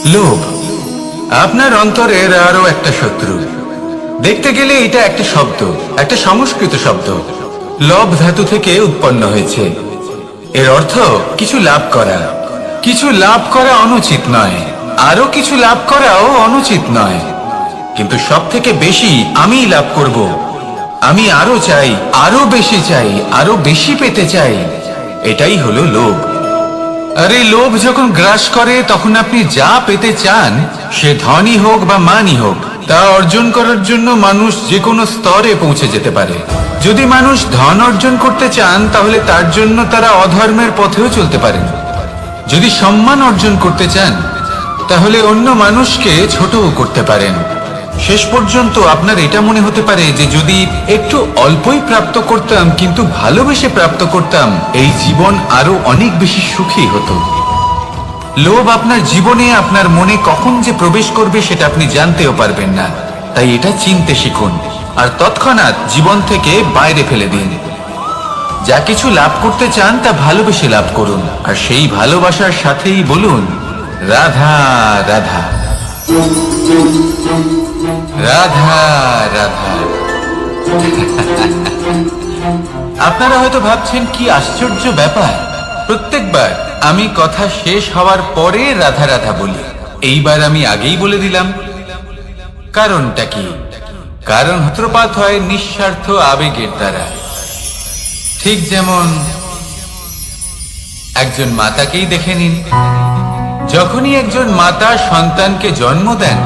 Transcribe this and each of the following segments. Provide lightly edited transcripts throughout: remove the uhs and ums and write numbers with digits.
লোভ আপনার অন্তরের আরো একটা শত্রু। দেখতে গেলে এটা একটা শব্দ, একটা সংস্কৃত শব্দ। লব ধাতু থেকে উৎপন্ন হয়েছে। এর অর্থ কিছু লাভ করা। কিছু লাভ করা অনুচিত নয়, আরো কিছু লাভ করাও অনুচিত নয়, কিন্তু সব থেকে বেশি আমি লাভ করব। আমি আরো চাই, আরো বেশি চাই, আরো বেশি পেতে চাই। এটাই হলো লোভ। আর এই লোভ যখন গ্রাস করে তখন আপনি যা পেতে চান, সে ধনী হোক বা মানই হোক, তা অর্জন করার জন্য মানুষ যে কোনো স্তরে পৌঁছে যেতে পারে। যদি মানুষ ধন অর্জন করতে চান তাহলে তার জন্য তারা অধর্মের পথেও চলতে পারেন। যদি সম্মান অর্জন করতে চান তাহলে অন্য মানুষকে ছোটও করতে পারেন। শেষ পর্যন্ত আপনার এটা মনে হতে পারে যে যদি একটু অল্পই প্রাপ্ত করতাম, কিন্তু ভালোবেসে প্রাপ্ত করতাম, এই জীবন আরো অনেক বেশি সুখী হতো। লোভ আপনার জীবনে, আপনার মনে কখন যে প্রবেশ করবে সেটা আপনি জানতেও পারবেন না। তাই এটা চিনতে শিখুন আর তৎক্ষণাৎ জীবন থেকে বাইরে ফেলে দিন। যা কিছু লাভ করতে চান তা ভালোবেসে লাভ করুন, আর সেই ভালোবাসার সাথেই বলুন রাধা রাধা রাধা রাধা। আপনারা হয়তো ভাবছেন কি আশ্চর্য ব্যাপার, প্রত্যেকবার আমি কথা শেষ হওয়ার পরে রাধা রাধা বলি। এইবার আমি আগেই বলে দিলাম। কারণটা কি? কারণ সূত্রপাত হয় নিঃস্বার্থ আবেগের দ্বারা। ঠিক যেমন একজন মাতাকেই দেখে নিন। যখনই একজন মাতা সন্তানকে জন্ম দেন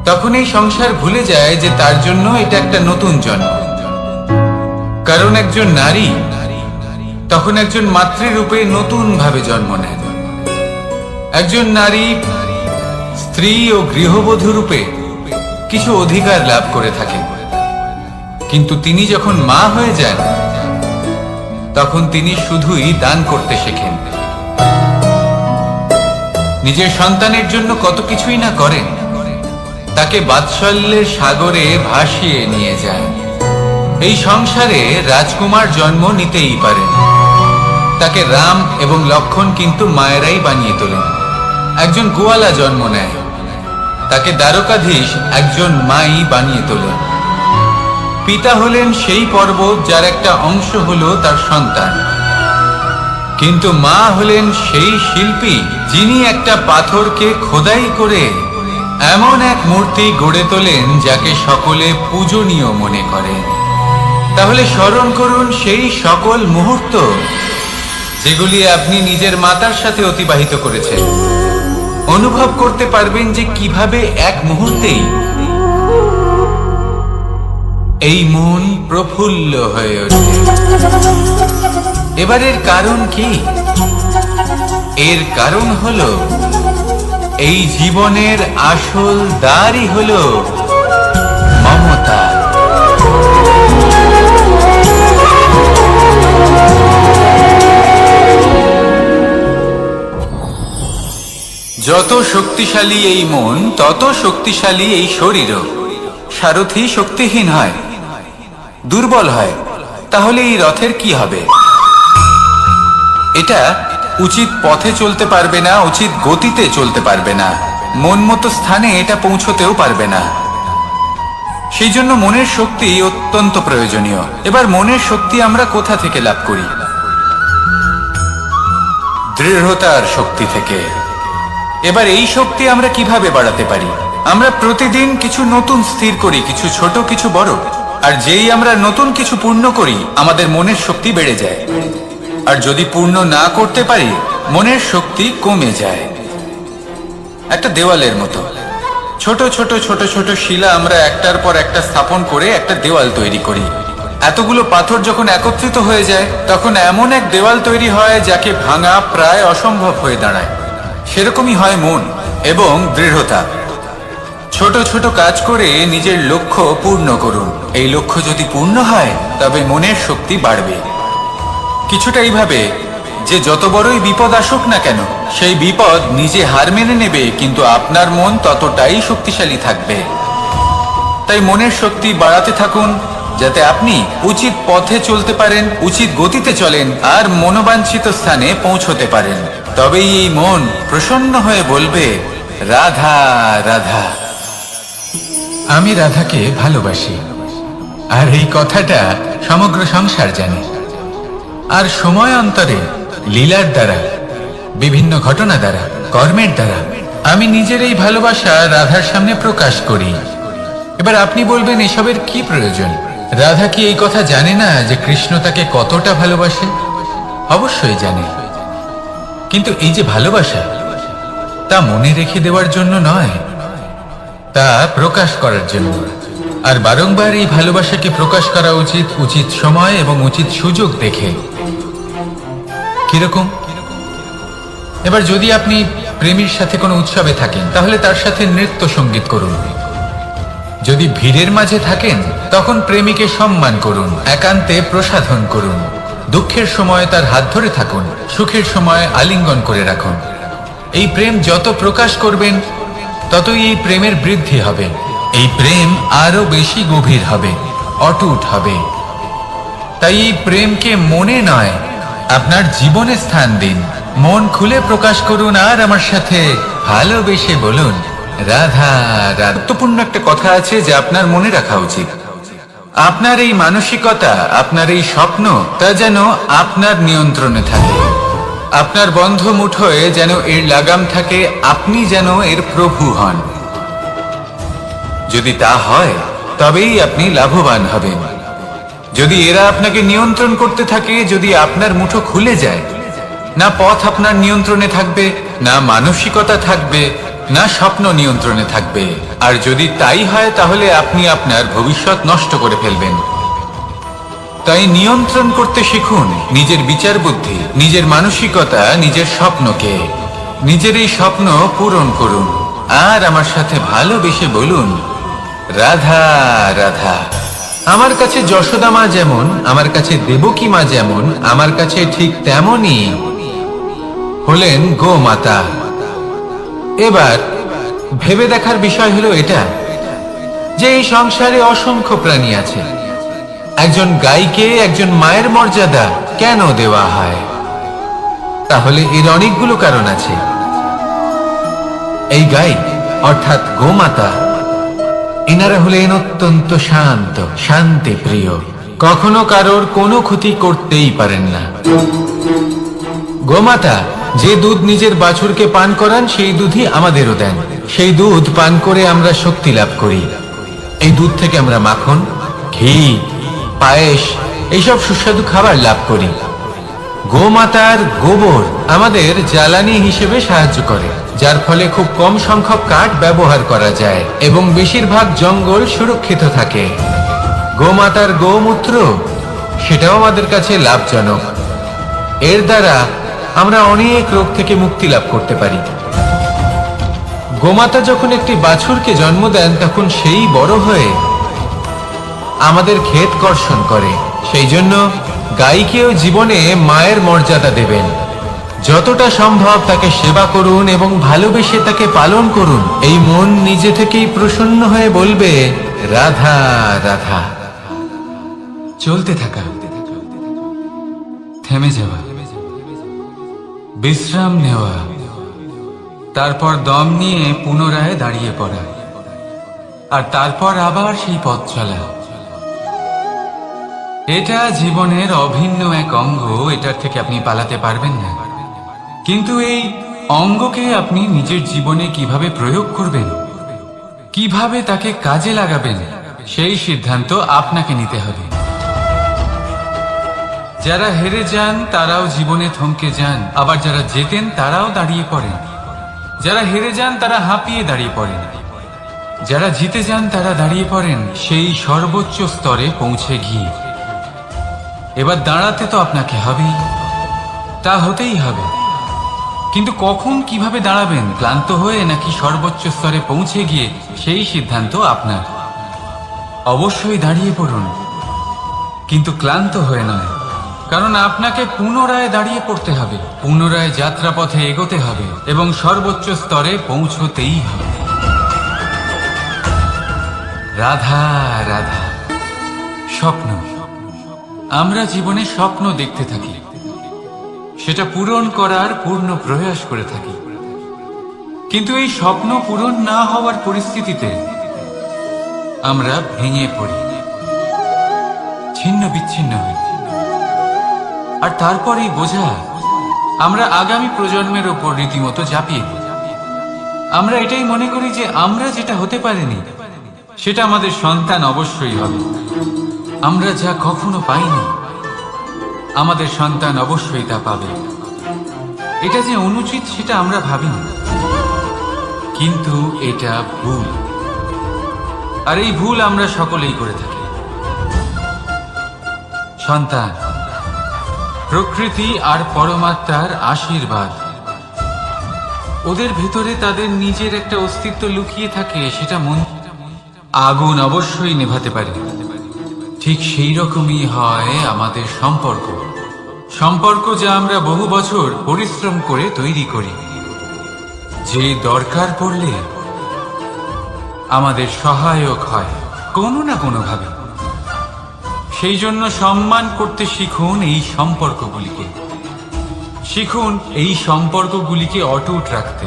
তখন এই সংসার ভুলে যায় যে তার জন্য এটা একটা নতুন জন্ম। কারণ একজন নারী তখন একজন মাতৃরূপে নতুন ভাবে জন্ম নেন। একজন নারী স্ত্রী ও গৃহবধূ রূপে কিছু অধিকার লাভ করে থাকেন, কিন্তু তিনি যখন মা হয়ে যান তখন তিনি শুধুই দান করতে শেখেন। নিজের সন্তানের জন্য কত কিছুই না করেন, তাকে বাৎসল্যের সাগরে ভাসিয়ে নিয়ে যায়। এই সংসারে রাজকুমার জন্ম নিতেই পারেন, তাকে রাম এবং লক্ষণ কিন্তু মায়েরাই বানিয়ে তোলেন। একজন গোয়ালা জন্ম নেয়, তাকে দ্বারকাধীশ একজন মাই বানিয়ে তোলেন। পিতা হলেন সেই পর্বত যার একটা অংশ হলো তার সন্তান, কিন্তু মা হলেন সেই শিল্পী যিনি একটা পাথরকে খোদাই করে এমন এক মূর্তি গড়ে তোলেন যাকে সকলে পূজনীয় মনে করেন। তাহলে স্মরণ করুন সেই সকল মুহূর্ত যেগুলি আপনি নিজের মাতার সাথে অতিবাহিত করেছেন। অনুভব করতে পারবেন যে কিভাবে এক মুহূর্তেই এই মন প্রফুল্ল হয়ে ওঠে। এবারের কারণ কি? এর কারণ হলো এই জীবনের আসল দ্বারই হলো মমতা। যত শক্তিশালী এই মন, তত শক্তিশালী এই শরীরও। সারথি শক্তিহীন হয়, দুর্বল হয়, তাহলে এই রথের কি হবে? এটা উচিত পথে চলতে পারবে না, উচিত গতিতে চলতে পারবে না, মন মতো স্থানে এটা পৌঁছতেও পারবে না। সেই জন্য মনের শক্তি অত্যন্ত প্রয়োজনীয়। এবার মনের শক্তি আমরা কোথা থেকে লাভ করি? দৃঢ়তার শক্তি থেকে। এবার এই শক্তি আমরা কিভাবে বাড়াতে পারি? আমরা প্রতিদিন কিছু নতুন স্থির করি, কিছু ছোট কিছু বড়, আর যেই আমরা নতুন কিছু পূর্ণ করি আমাদের মনের শক্তি বেড়ে যায়। আর যদি পূর্ণ না করতে পারি মনের শক্তি কমে যায়। একটা দেওয়ালের মতো ছোট ছোট ছোট ছোট শিলা আমরা একটার পর একটা স্থাপন করে একটা দেওয়াল তৈরি করি। এতগুলো পাথর যখন একত্রিত হয়ে যায় তখন এমন এক দেওয়াল তৈরি হয় যাকে ভাঙা প্রায় অসম্ভব হয়ে দাঁড়ায়। সেরকমই হয় মন এবং দৃঢ়তা। ছোট ছোট কাজ করে নিজের লক্ষ্য পূর্ণ করুন। এই লক্ষ্য যদি পূর্ণ হয় তবে মনের শক্তি বাড়বে। কিছুটা এইভাবে যে যত বড়ই বিপদ আসুক না কেন সেই বিপদ নিজে হার মেনে নেবে, কিন্তু আপনার মন ততটাই শক্তিশালী থাকবে। তাই মনের শক্তি বাড়াতে থাকুন যাতে আপনি উচিত পথে চলতে পারেন, উচিত গতিতে চলেন আর মনোবাঞ্ছিত স্থানে পৌঁছতে পারেন। তবেই এই মন প্রসন্ন হয়ে বলবে, রাধা রাধা। আমি রাধাকে ভালোবাসি, আর এই কথাটা সমগ্র সংসার জানে। আর সময় অন্তরে লীলার দ্বারা, বিভিন্ন ঘটনা দ্বারা, কর্মের দ্বারা আমি নিজের এই ভালোবাসা রাধার সামনে প্রকাশ করি। এবার আপনি বলবেন, এসবের কি প্রয়োজন? রাধা কি এই কথা জানে না যে কৃষ্ণ তাকে কতটা ভালোবাসে? অবশ্যই জানে, কিন্তু এই যে ভালোবাসা, তা মনে রেখে দেওয়ার জন্য নয়, তা প্রকাশ করার জন্য। আর বারংবার এই ভালোবাসাকে প্রকাশ করা উচিত, উচিত সময় এবং উচিত সুযোগ দেখে। কিরকম? এবার যদি আপনি প্রেমীর সাথে কোনো উৎসবে থাকেন, তাহলে তার সাথে নৃত্য সঙ্গীত করুন। যদি ভিড়ের মাঝে থাকেন, তখন প্রেমীকে সম্মান করুন, একান্তে প্রসাধন করুন। দুঃখের সময় তার হাত ধরে থাকুন, সুখের সময় আলিঙ্গন করে রাখুন। এই প্রেম যত প্রকাশ করবেন, ততই এই প্রেমের বৃদ্ধি হবে। এই প্রেম আরো বেশি গভীর হবে, অটুট হবে। তাই এই প্রেমকে মনে নয়, আপনার জীবনে স্থান দিন। মন খুলে প্রকাশ করুন, আর আমার সাথে ভালোবেসে বলুন, রাধা রাধা। গুরুত্বপূর্ণ একটা কথা আছে যা আপনার মনে রাখা উচিত। আপনার এই মানসিকতা, আপনার এই স্বপ্ন, তা যেন আপনার নিয়ন্ত্রণে থাকে। আপনার বন্ধ মুঠোয় যেন এর লাগাম থাকে, আপনি যেন এর প্রভু হন। যদি তা হয়, তবেই আপনি লাভবান হবেন। যদি এরা আপনাকে নিয়ন্ত্রণ করতে থাকে, যদি আপনার মুঠো খুলে যায়, না পথ আপনার নিয়ন্ত্রণে থাকবে, না মানসিকতা থাকবে, না স্বপ্ন নিয়ন্ত্রণে থাকবে। আর যদি তাই হয়, তাহলে আপনি আপনার ভবিষ্যৎ নষ্ট করে ফেলবেন। তাই নিয়ন্ত্রণ করতে শিখুন নিজের বিচার বুদ্ধি, নিজের মানসিকতা, নিজের স্বপ্নকে। নিজের এই স্বপ্ন পূরণ করুন, আর আমার সাথে ভালোবেসে বলুন, রাধা রাধা। আমার কাছে যশোদা মা যেমন, আমার কাছে দেবকী মা যেমন, আমার কাছে ঠিক তেমনই হলেন গোমাতা। এবার ভেবে দেখার বিষয় হলো এটা, যে এই সংসারে অসংখ্য প্রাণী আছে। একজন গাইকে একজন মায়ের মর্যাদা কেন দেওয়া হয়? তাহলে এর অনেকগুলো কারণ আছে। এই গাই অর্থাৎ গোমাতা, এনারা হলেন অত্যন্ত শান্ত, শান্তি প্রিয়, কখনো কারোর কোনো ক্ষতি করতেই পারেন না। গোমাতা যে দুধ নিজের বাছুরকে পান করান, সেই দুধই আমাদেরও দেন। সেই দুধ পান করে আমরা শক্তি লাভ করি। এই দুধ থেকে আমরা মাখন, ঘি, পায়েস, এইসব সুস্বাদু খাবার লাভ করি। গোমাতার গোবর আমাদের জ্বালানি হিসেবে সাহায্য করে, যার ফলে খুব কম সংখ্যক কাঠ ব্যবহার করা যায় এবং বেশিরভাগ জঙ্গল সুরক্ষিত থাকে। গোমাতার গোমূত্র, সেটাও আমাদের কাছে লাভজনক। এর দ্বারা আমরা অনেক রোগ থেকে মুক্তি লাভ করতে পারি। গোমাতা যখন একটি বাছুরকে জন্ম দেন, তখন সেই বড় হয়ে আমাদের ক্ষেত কর্ষণ করে। সেই জন্য গাইকেও জীবনে মায়ের মর্যাদা দেবেন। যতটা সম্ভব তাকে সেবা করুন এবং ভালোবেসে তাকে পালন করুন। এই মন নিজে থেকেই প্রসন্ন হয়ে বলবে, রাধা রাধা। চলতে থাকা, থেমে যাওয়া, বিশ্রাম নেওয়া, তারপর দম নিয়ে পুনরায় দাঁড়িয়ে পড়া, আর তারপর আবার সেই পথ চলা। এটা জীবনের অভিন্ন এক অঙ্গ, এটার থেকে আপনি পালাতে পারবেন না। কিন্তু এই অঙ্গকে আপনি নিজের জীবনে কিভাবে প্রয়োগ করবেন, কিভাবে তাকে কাজে লাগাবেন, সেই সিদ্ধান্ত আপনাকে নিতে হবে। যারা হেরে যান তারাও জীবনে থমকে যান, আবার যারা জেতেন তারাও দাঁড়িয়ে পড়েন। যারা হেরে যান তারা হাঁপিয়ে দাঁড়িয়ে পড়েন, যারা জিতে যান তারা দাঁড়িয়ে পড়েন সেই সর্বোচ্চ স্তরে পৌঁছে গিয়ে। এবার দাঁড়াতে তো আপনাকে হবেই, তা হতেই হবে। কিন্তু কখন, কিভাবে দাঁড়াবেন, ক্লান্ত হয়ে নাকি সর্বোচ্চ স্তরে পৌঁছে গিয়ে, সেই সিদ্ধান্ত আপনার। অবশ্যই দাঁড়িয়ে পড়ুন, কিন্তু ক্লান্ত হয়ে নয়, কারণ আপনাকে পুনরায় দাঁড়িয়ে পড়তে হবে, পুনরায় যাত্রাপথে এগোতে হবে এবং সর্বোচ্চ স্তরে পৌঁছতেই হবে। রাধা রাধা। স্বপ্ন, আমরা জীবনে স্বপ্ন দেখতে থাকি। সেটা পূরণ করার পূর্ণ প্রয়াস করে থাকি। কিন্তু এই স্বপ্ন পূরণ না হওয়ার পরিস্থিতিতে আমরা ভেঙে পড়ি, ছিন্ন বিচ্ছিন্ন হই। আর তারপর এই বোঝা আমরা আগামী প্রজন্মের ওপর রীতিমতো ঝাঁপিয়ে দিই। আমরা এটাই মনে করি যে আমরা যেটা হতে পারিনি সেটা আমাদের সন্তান অবশ্যই হবে। আমরা যা কখনো পাইনি আমাদের সন্তান অবশ্যই তা পাবে। এটা যে অনুচিত সেটা আমরা ভাবিনি, কিন্তু এটা ভুল। আর এই ভুল আমরা সকলেই করে থাকি। সন্তান প্রকৃতি আর পরমাত্মার আশীর্বাদ। ওদের ভেতরে তাদের নিজের একটা অস্তিত্ব লুকিয়ে থাকে, সেটা মন আগুন অবশ্যই নেভাতে পারে। ঠিক সেই রকমই হয় আমাদের সম্পর্ক। সম্পর্ক যা আমরা বহু বছর পরিশ্রম করে তৈরি করি, যে দরকার পড়লে আমাদের সহায়ক হয় কোনো না কোনোভাবে। সেই জন্য সম্মান করতে শিখুন এই সম্পর্কগুলিকে। শিখুন এই সম্পর্কগুলিকে অটুট রাখতে।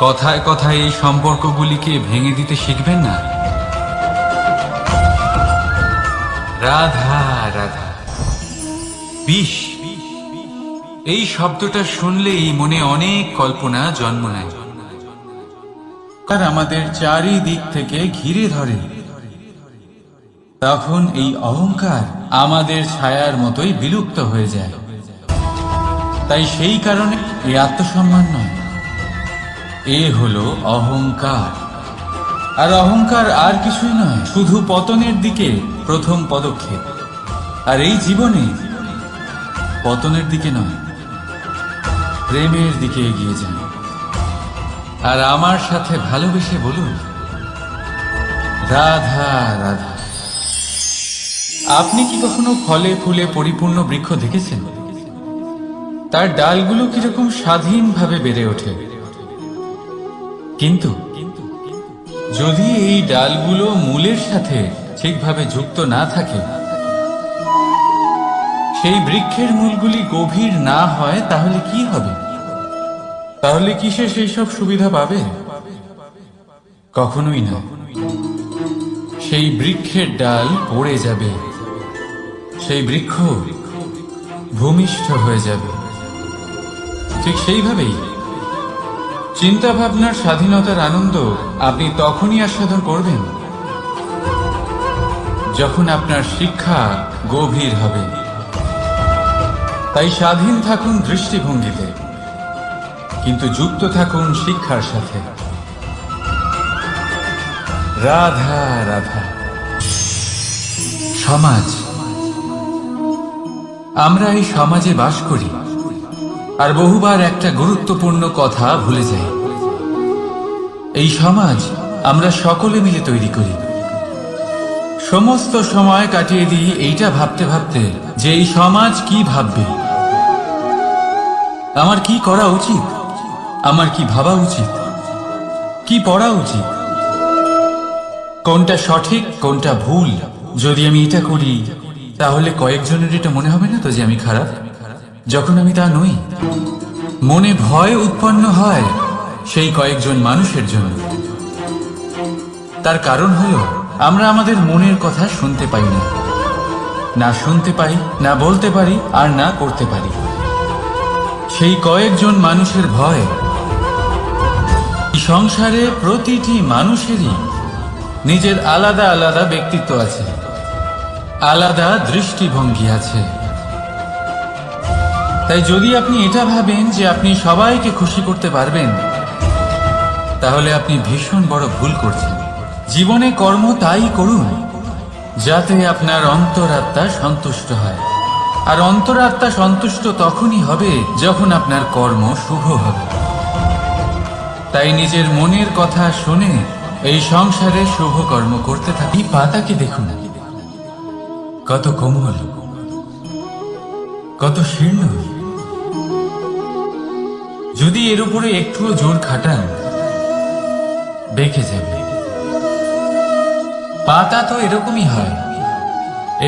কথায় কথায় এই সম্পর্কগুলিকে ভেঙে দিতে শিখবেন না। রাধা রাধা। বিষ, এই শব্দটা শুনলেই মনে অনেক কল্পনা জন্ম নেয়, আর আমাদের চারিদিক থেকে ঘিরে ধরে। তখন এই অহংকার আমাদের ছায়ার মতোই বিলুপ্ত হয়ে যায়। তাই সেই কারণে এই আত্মসম্মান নয়, এ হলো অহংকার। আর অহংকার আর কিছুই নয়, শুধু পতনের দিকে প্রথম পদক্ষেপ। আর এই জীবনে পতনের দিকে নয়, প্রেমের দিকে এগিয়ে যান। আর আমার সাথে ভালোবেসে বলুন, রাধা রাধা। আপনি কি কখনো ফলে ফুলে পরিপূর্ণ বৃক্ষ দেখেছেন? তার ডালগুলো কিরকম স্বাধীনভাবে বেড়ে ওঠে, কিন্তু যদি এই ডালগুলো মূলের সাথে ঠিকভাবে যুক্ত না থাকে, সেই বৃক্ষের মূলগুলি গভীর না হয়, তাহলে কি হবে? তাহলে কি সে সেই সব সুবিধা পাবে? কখনোই না। সেই বৃক্ষের ডাল পড়ে যাবে, সেই বৃক্ষ ভূমিষ্ঠ হয়ে যাবে। ঠিক সেইভাবেই চিন্তা ভাবনার স্বাধীনতার আনন্দ আপনি তখনই আস্বাদন করবেন যখন আপনার শিক্ষা গভীর হবে। তাই স্বাধীন থাকুন দৃষ্টিভঙ্গিতে, কিন্তু যুক্ত থাকুন শিক্ষার সাথে। রাধা রাধা। সমাজ, আমরা এই সমাজে বাস করি, আর বহুবার একটা গুরুত্বপূর্ণ কথা ভুলে যাই। এই সমাজ আমরা সকলে মিলে তৈরি করি। সমস্ত সময় কাটিয়ে দিই এইটা ভাবতে ভাবতে যে এই সমাজ কি ভাববে, আমার কি করা উচিত, আমার কি ভাবা উচিত, কি পড়া উচিত, কোনটা সঠিক কোনটা ভুল। যদি আমি এটা করি তাহলে কয়েকজনের এটা মনে হবে না তো যে আমি খারাপ, যখন আমি তা নই। মনে ভয় উৎপন্ন হয় সেই কয়েকজন মানুষের জন্য। তার কারণ হলো আমরা আমাদের মনের কথা শুনতে পাই না, না শুনতে পাই, না বলতে পারি, আর না করতে পারি। সেই কয়েকজন মানুষের ভয়। সংসারে প্রতিটি মানুষেরই নিজের আলাদা আলাদা ব্যক্তিত্ব আছে, আলাদা দৃষ্টিভঙ্গি আছে। তাই যদি আপনি এটা ভাবেন যে আপনি সবাইকে খুশি করতে পারবেন, তাহলে আপনি ভীষণ বড় ভুল করছেন। জীবনে কর্ম তাই করুন যাতে আপনার অন্তরাত্মা সন্তুষ্ট হয়। আর অন্তরাত্মা সন্তুষ্ট তখনই হবে যখন আপনার কর্ম শুভ হবে। তাই নিজের মনের কথা শুনে এই সংসারে শুভ কর্ম করতে থাকি। পাতাকে দেখুন, কত কোমল, কত শীর্ণ। যদি এর উপরে একটুও জোর খাটান, বেঁকে যাবে। পাতা তো এরকমই হয়,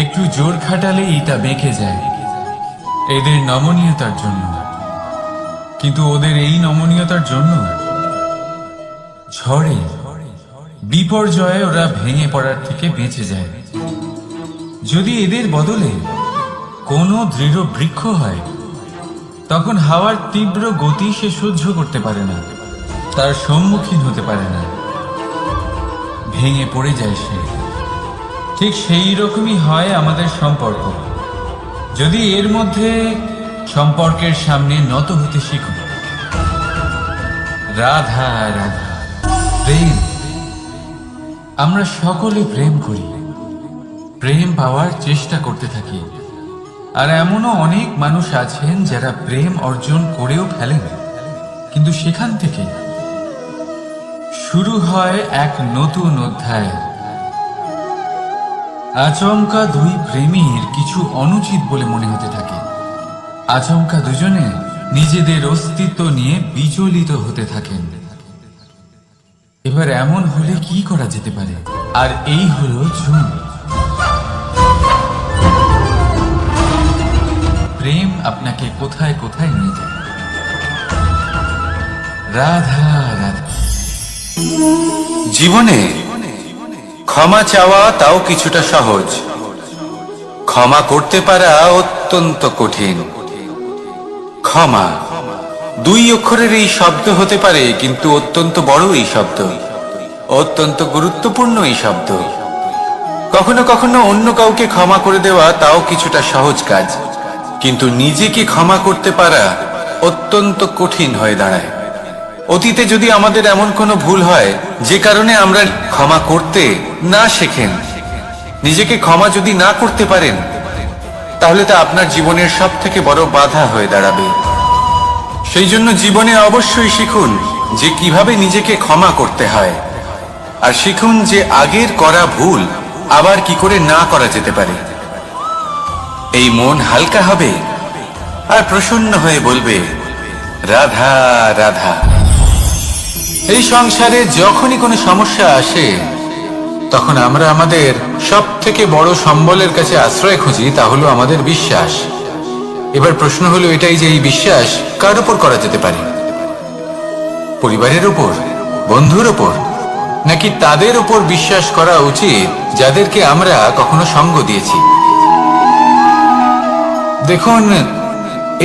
একটু জোর খাটালেই তা বেঁকে যায়। এদের নমনীয়তার জন্য। কিন্তু ওদের এই নমনীয়তার জন্য ঝড়ে বিপর্যয়ে ওরা ভেঙে পড়ার থেকে বেঁচে যায়। যদি এদের বদলে কোনো দৃঢ় বৃক্ষ হয়, তখন হাওয়ার তীব্র গতি সে সহ্য করতে পারে না, তার সম্মুখীন হতে পারে না, ভেঙে পড়ে যায় সে। ঠিক সেই রকমই হয় আমাদের সম্পর্ক। যদি এর মধ্যে সম্পর্কের সামনে নত হতে শিখো, রাধা রাধা, প্রেম। আমরা সকলে প্রেম করি, প্রেম পাওয়ার চেষ্টা করতে থাকি। আর এমনও অনেক মানুষ আছেন যারা প্রেম অর্জন করেও ফেলেন, কিন্তু সেখান থেকে শুরু হয় এক নতুন অধ্যায়। আচমকা দুই প্রেমীর কিছু অনুচিত বলে মনে হতে থাকে। আচমকা দুজনে নিজেদের অস্তিত্ব নিয়ে বিচলিত হতে থাকেন। এবার এমন হলে কি করা যেতে পারে? আর এই হলো ঝুম। প্রেম আপনাকে কোথায় কোথায় নিয়ে যায়। রাধা রাধা। জীবনে ক্ষমা চাওয়া তাও কিছুটা সহজ, ক্ষমা করতে পারা অত্যন্ত কঠিন। ক্ষমা দুই অক্ষরের এই শব্দ হতে পারে, কিন্তু অত্যন্ত বড় এই শব্দ, অত্যন্ত গুরুত্বপূর্ণ এই শব্দ। কখনো কখনো অন্য কাউকে ক্ষমা করে দেওয়া তাও কিছুটা সহজ কাজ, কিন্তু নিজেকে ক্ষমা করতে পারা অত্যন্ত কঠিন হয়ে দাঁড়ায়। অতীতে যদি আমাদের এমন কোনো ভুল হয় যে কারণে আমরা ক্ষমা করতে না শেখেন, নিজেকে ক্ষমা যদি না করতে পারেন, তাহলে তা আপনার জীবনের সব থেকে বড় বাধা হয়ে দাঁড়াবে। সেই জন্য জীবনে অবশ্যই শিখুন যে কিভাবে নিজেকে ক্ষমা করতে হয়, আর শিখুন যে আগের করা ভুল আবার কি করে না করা যেতে পারে। এই মন হালকা হবে আর প্রসন্ন হয়ে বলবে, রাধা রাধা। এই সংসারে যখনই কোনো সমস্যা আসে, তখন আমরা আমাদের সব থেকে বড় সম্বলের কাছে আশ্রয় খুঁজি, তা হলো আমাদের বিশ্বাস। এবার প্রশ্ন হলো এটাই যে এই বিশ্বাস কার উপর করা যেতে পারে? পরিবারের উপর, বন্ধুর উপর, নাকি তাদের উপর বিশ্বাস করা উচিত যাদেরকে আমরা কখনো সঙ্গ দিয়েছি? দেখুন,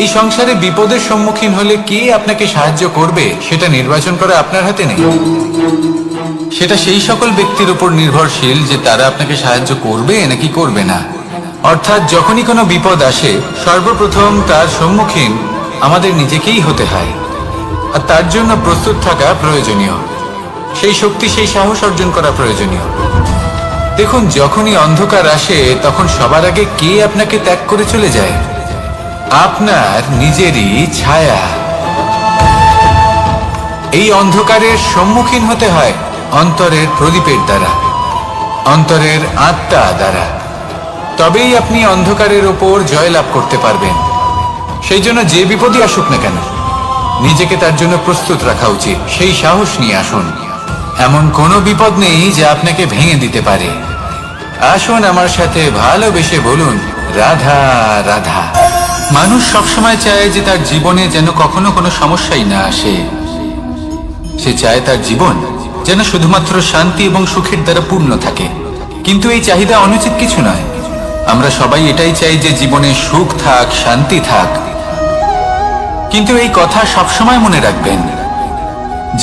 এই সংসারে বিপদের সম্মুখীন হলে কে আপনাকে সাহায্য করবে সেটা নির্বাচন করা আপনার হাতে নেই। সেটা সেই সকল ব্যক্তির উপর নির্ভরশীল যে তারা আপনাকে সাহায্য করবে নাকি করবে না। অর্থাৎ যখনই কোনো বিপদ আসে, সর্বপ্রথম তার সম্মুখীন আমাদের নিজেকেই হতে হয়, আর তার জন্য প্রস্তুত থাকা প্রয়োজনীয়। সেই শক্তি, সেই সাহস অর্জন করা প্রয়োজনীয়। দেখুন, যখনই অন্ধকার আসে, তখন সবার আগে কে আপনাকে ত্যাগ করে চলে যায়? আপনার নিজেরই ছায়া। এই অন্ধকারের সম্মুখীন হতে হয় অন্তরের প্রদীপের দ্বারা, অন্তরের আত্মা দ্বারা। তবেই আপনি অন্ধকারের ওপর জয়লাভ করতে পারবেন। সেই জন্য যে বিপদই আসুক না কেন, নিজেকে তার জন্য প্রস্তুত রাখা উচিত। সেই সাহস নিয়ে আসুন। এমন কোনো বিপদ নেই যা আপনাকে ভেঙে দিতে পারে। আসুন আমার সাথে ভালোবেসে বলুন, রাধা রাধা। মানুষ সবসময় চায় যে তার জীবনে যেন কখনো কোনো সমস্যাই না আসে। সে চায় তার জীবন যেন শুধুমাত্র শান্তি এবং সুখের দ্বারা পূর্ণ থাকে। কিন্তু এই চাহিদা অনুচিত কিছু নয়। আমরা সবাই এটাই চাই যে জীবনে সুখ থাক, শান্তি থাক। কিন্তু এই কথা সবসময় মনে রাখবেন,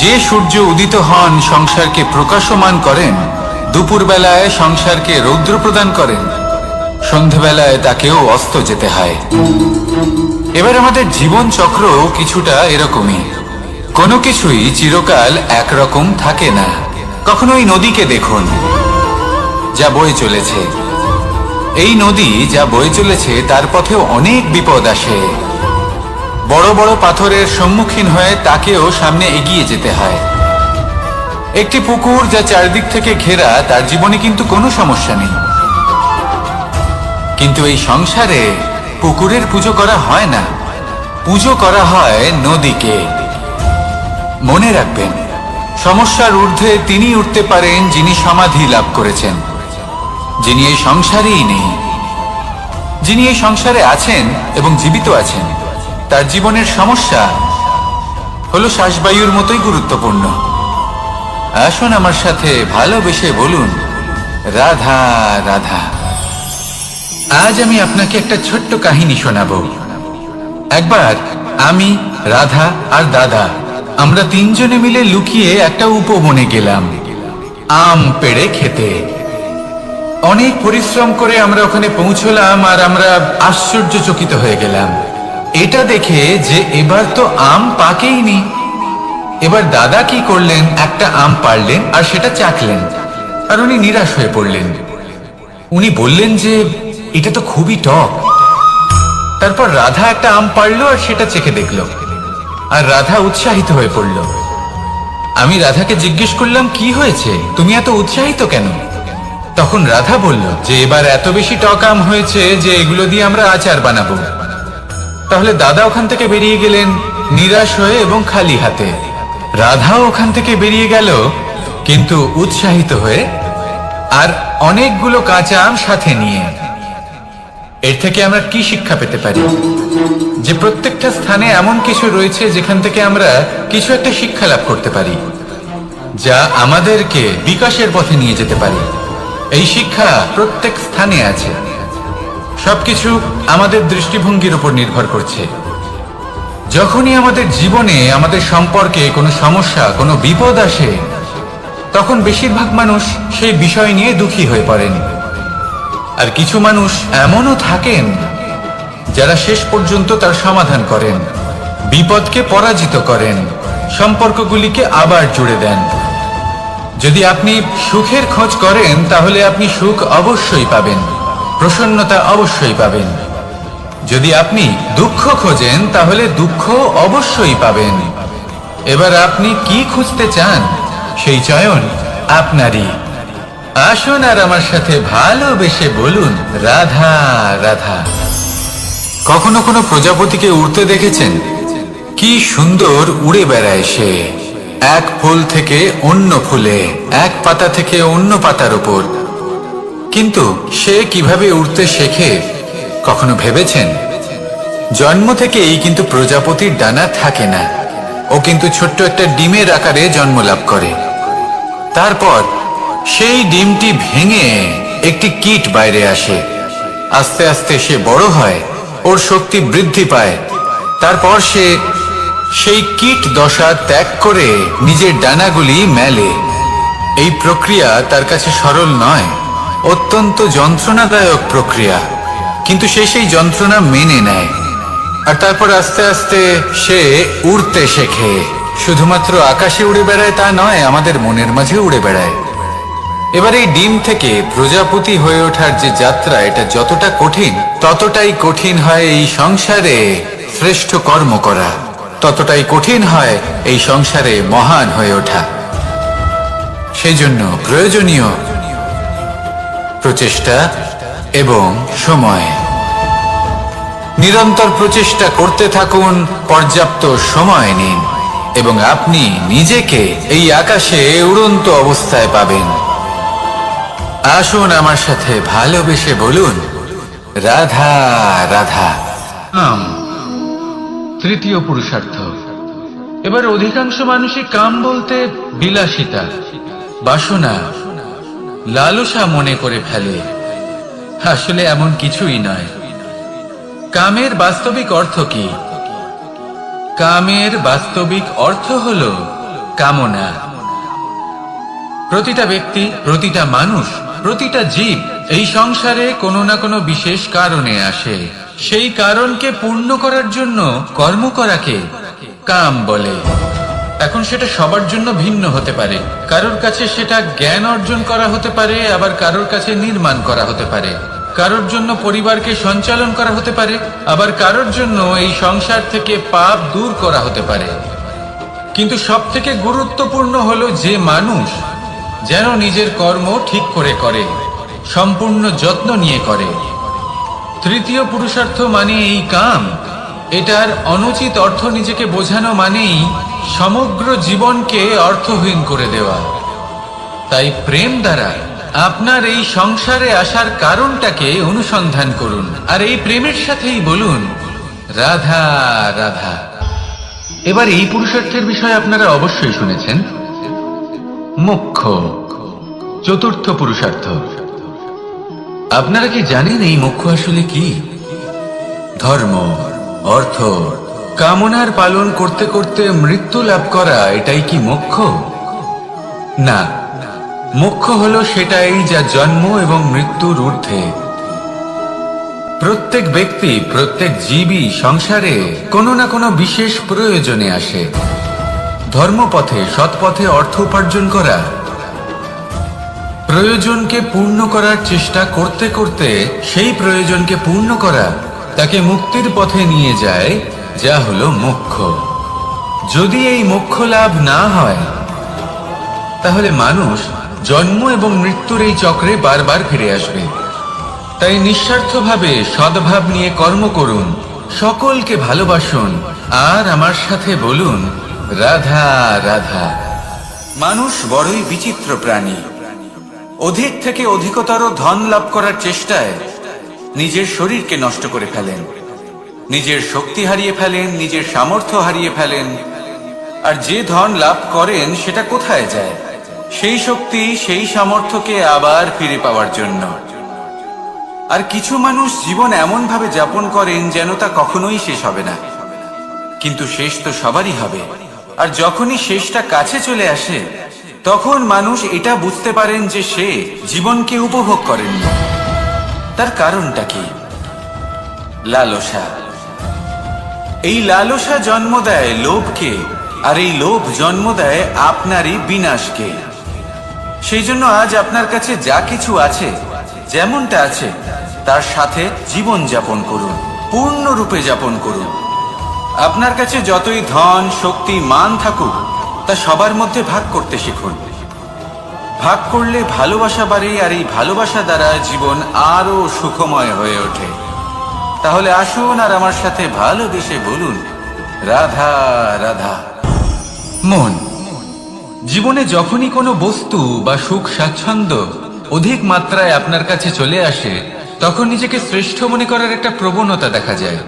যে সূর্য উদিত হন সংসারকে প্রকাশমান করেন, দুপুরবেলায় সংসারকে রৌদ্র প্রদান করেন, সন্ধেবেলায় তাকেও অস্ত যেতে হয়। এবার আমাদের জীবন চক্র কিছুটা এরকমই। কোনো কিছুই চিরকাল একরকম থাকে না। কখনো এই নদীকে দেখুন, যা বয়ে চলেছে। এই নদী যা বয়ে চলেছে, তার পথেও অনেক বিপদ আসে। বড় বড় পাথরের সম্মুখীন হয়ে তাকেও সামনে এগিয়ে যেতে হয়। একটি পুকুর যা চারদিক থেকে ঘেরা, তার জীবনে কিন্তু কোনো সমস্যা নেই। কিন্তু এই সংসারে পুকুরের পুজো করা হয় না, পুজো করা হয় নদীকে। মনে রাখবেন, সমস্যার ঊর্ধ্বে তিনি উঠতে পারেন যিনি সমাধি লাভ করেছেন, যিনি এই সংসারেই নেই। যিনি এই সংসারে আছেন এবং জীবিত আছেন, তার জীবনের সমস্যা হলো শ্বাসবায়ুর মতোই গুরুত্বপূর্ণ। আসুন আমার সাথে ভালোবেসে বলুন, রাধা রাধা। আজ আমি আপনাকে একটা ছোট্ট কাহিনী শোনাবো। একবার আমি, রাধা আর দাদা, আমরা তিনজনে মিলে লুকিয়ে একটা উপবনে গেলাম আম পেড়ে খেতে। অনেক পরিশ্রম করে আমরা ওখানে পৌঁছলাম আর আমরা আশ্চর্যচকিত হয়ে গেলাম এটা দেখে যে এবার তো আম পাকেইনি। এবার দাদা কি করলেন, একটা আম পাড়লেন আর সেটা চাখলেন, আর উনি নিরাশ হয়ে পড়লেন। উনি বললেন যে এটা তো খুবই টক। তারপর রাধা একটা আম পাড়লো আর সেটা চেখে দেখলো, আর রাধা উৎসাহিত হয়ে পড়ল। আমি রাধাকে জিজ্ঞেস করলাম, কি হয়েছে, তুমি এত উৎসাহিত কেন? তখন রাধা বলল যে এবার এত বেশি টক আম হয়েছে যে এগুলো দিয়ে আমরা আচার বানাবো। তাহলে দাদা ওখান থেকে বেরিয়ে গেলেন নিরাশ হয়ে এবং খালি হাতে। রাধাও ওখান থেকে বেরিয়ে গেল কিন্তু উৎসাহিত হয়ে, আর অনেকগুলো কাঁচা আম সাথে নিয়ে। এর থেকে আমরা কি শিক্ষা পেতে পারি? যে প্রত্যেকটা স্থানে এমন কিছু রয়েছে যেখান থেকে আমরা কিছু একটা শিক্ষা লাভ করতে পারি, যা আমাদেরকে বিকাশের পথে নিয়ে যেতে পারে। এই শিক্ষা প্রত্যেক স্থানে আছে। সবকিছু আমাদের দৃষ্টিভঙ্গির উপর নির্ভর করছে। যখনই আমাদের জীবনে, আমাদের সম্পর্কে কোনো সমস্যা, কোনো বিপদ আসে, তখন বেশিরভাগ মানুষ সেই বিষয় নিয়ে দুঃখী হয়ে পড়েন। আর কিছু মানুষ এমনও থাকেন যারা শেষ পর্যন্ত তার সমাধান করেন, বিপদকে পরাজিত করেন, সম্পর্কগুলিকে আবার জুড়ে দেন। যদি আপনি সুখের খোঁজ করেন তাহলে আপনি সুখ অবশ্যই পাবেন, প্রসন্নতা অবশ্যই পাবেন। যদি আপনি দুঃখ খোঁজেন তাহলে দুঃখ অবশ্যই পাবেন। এবার আপনি কি খুঁজতে চান, সেই চয়ন আপনারই। আসুন আর আমার সাথে ভালোবেসে বলুন, রাধা রাধা। কখনো কোনো প্রজাপতিকে উড়তে দেখেছেন? কি সুন্দর উড়ে বেড়ায় সে, এক ফুল থেকে অন্য ফুলে, এক পাতা থেকে অন্য পাতার উপর। কিন্তু সে কিভাবে উড়তে শেখে কখনো ভেবেছেন? জন্ম থেকেই কিন্তু প্রজাপতির ডানা থাকে না। ও কিন্তু ছোট্ট একটা ডিমের আকারে জন্ম লাভ করে। তারপর সেই ডিমটি ভেঙে একটি কীট বাইরে আসে। আস্তে আস্তে সে বড় হয়, ওর শক্তি বৃদ্ধি পায়। তারপর সে সেই কীট দশা ত্যাগ করে নিজের ডানাগুলি মেলে। এই প্রক্রিয়া তার কাছে সরল নয়, অত্যন্ত যন্ত্রণাদায়ক প্রক্রিয়া, কিন্তু সে সেই যন্ত্রণা মেনে নেয়। আর তারপর আস্তে আস্তে সে উড়তে শেখে। শুধুমাত্র আকাশে উড়ে বেড়ায় তা নয়, আমাদের মনের মাঝে উড়ে বেড়ায়। এবার এই ডিম থেকে প্রজাপতি হয়ে ওঠার যে যাত্রা, এটা যতটা কঠিন, ততটাই কঠিন হয় এই সংসারে শ্রেষ্ঠ কর্ম করা, ততটাই কঠিন হয় এই সংসারে মহান হয়ে ওঠা। সেই জন্য প্রয়োজনীয় প্রচেষ্টা এবং সময়। নিরন্তর প্রচেষ্টা করতে থাকুন, পর্যাপ্ত সময় নিন, এবং আপনি নিজেকে এই আকাশে উড়ন্ত অবস্থায় পাবেন। আসুন আমার সাথে ভালোবেসে বলুন, রাধা রাধা। তৃতীয় পুরুষার্থ। এবার অধিকাংশ মানুষই কাম বলতে বিলাসিতা, বাসনা, লালসা মনে করে ফেলে। আসলে এমন কিছুই নয়। কামের বাস্তবিক অর্থ কি? কামের বাস্তবিক অর্থ হল কামনা। প্রতিটা ব্যক্তি, প্রতিটা মানুষ, প্রতিটা জীব এই সংসারে কোনো না কোনো বিশেষ কারণে আসে। সেই কারণকে পূর্ণ করার জন্য কর্ম করাকে কাম বলে। এখন সেটা সবার জন্য ভিন্ন হতে পারে। কারোর কাছে সেটা জ্ঞান অর্জন করা হতে পারে, আবার কারোর কাছে নির্মাণ করা হতে পারে। কারোর জন্য পরিবারকে সঞ্চালন করা হতে পারে, আবার কারোর জন্য এই সংসার থেকে পাপ দূর করা হতে পারে। কিন্তু সবথেকে গুরুত্বপূর্ণ হলো যে মানুষ যেন নিজের কর্ম ঠিক করে করে, সম্পূর্ণ যত্ন নিয়ে করে। তৃতীয় পুরুষার্থ মানে এই কাম। এটার অনুচিত অর্থ নিজেকে বোঝানো মানেই সমগ্র জীবনকে অর্থহীন করে দেওয়া। তাই প্রেম দ্বারা আপনার এই সংসারে আসার কারণটাকে অনুসন্ধান করুন, আর এই প্রেমের সাথেই বলুন রাধা রাধা। এবার এই পুরুষার্থের বিষয়ে আপনারা অবশ্যই শুনেছেন, মোক্ষ, চতুর্থ পুরুষার্থ। আপনারা কি জানেন এই মোক্ষ আসলে কি? ধর্ম, অর্থ, কামনার পালন করতে করতে মৃত্যু লাভ করা, এটাই কি মোক্ষ? না, মোক্ষ হলো সেটাই যা জন্ম এবং মৃত্যুর ঊর্ধ্বে। প্রত্যেক ব্যক্তি, প্রত্যেক জীবই সংসারে কোনো না কোনো বিশেষ প্রয়োজনে আসে। ধর্মপথে, সৎপথে অর্থ উপার্জন করা, প্রয়োজনকে পূর্ণ করার চেষ্টা করতে করতে সেই প্রয়োজনকে পূর্ণ করা তাকে মুক্তির পথে নিয়ে যায়, যা হলো মোক্ষ। যদি এই মোক্ষ লাভ না হয়, তাহলে মানুষ জন্ম এবং মৃত্যুর এই চক্রে বারবার ফিরে আসবে। তাই নিঃস্বার্থভাবে সদ্ভাব নিয়ে কর্ম করুন, সকলকে ভালোবাসুন, আর আমার সাথে বলুন রাধা রাধা। মানুষ বড়ই বিচিত্র প্রাণী। অধিক থেকে অধিকতর ধন লাভ করার চেষ্টায় নিজের শরীরকে নষ্ট করে ফেলেন, নিজের শক্তি হারিয়ে ফেলেন, নিজের সামর্থ্য হারিয়ে ফেলেন। আর যে ধন লাভ করেন সেটা কোথায় যায়? সেই শক্তি, সেই সামর্থ্যকে আবার ফিরে পাওয়ার জন্য। আর কিছু মানুষ জীবন এমন ভাবে যাপন করেন যেন তা কখনোই শেষ হবে না, কিন্তু শেষ তো সবারই হবে। আর যখনই শেষটা কাছে চলে আসে, তখন মানুষ এটা বুঝতে পারেন যে সে জীবনকে উপভোগ করেননি। তার কারণটা কি? লালসা। এই লালসা জন্ম দেয় লোভকে, আর এই লোভ জন্ম দেয় আপনারই বিনাশকে। সেই জন্য আজ আপনার কাছে যা কিছু আছে, যেমনটা আছে, তার সাথে জীবন যাপন করুন, পূর্ণরূপে যাপন করুন। আপনার কাছে যতই ধন, শক্তি, মান থাকুক, তা সবার মধ্যে ভাগ করতে শিখুন। ভাগ করলে ভালোবাসা বাড়ে, আর এই ভালোবাসা দ্বারা জীবন আরো সুখময় হয়ে ওঠে। তাহলে আসুন আর আমার সাথে ভালোবেসে বলুন রাধা রাধা। মন, জীবনে যখনই কোনো বস্তু বা সুখ স্বাচ্ছন্দ্য অধিক মাত্রায় আপনার কাছে চলে আসে, তখন নিজেকে শ্রেষ্ঠ মনে করার একটা প্রবণতা দেখা যায়,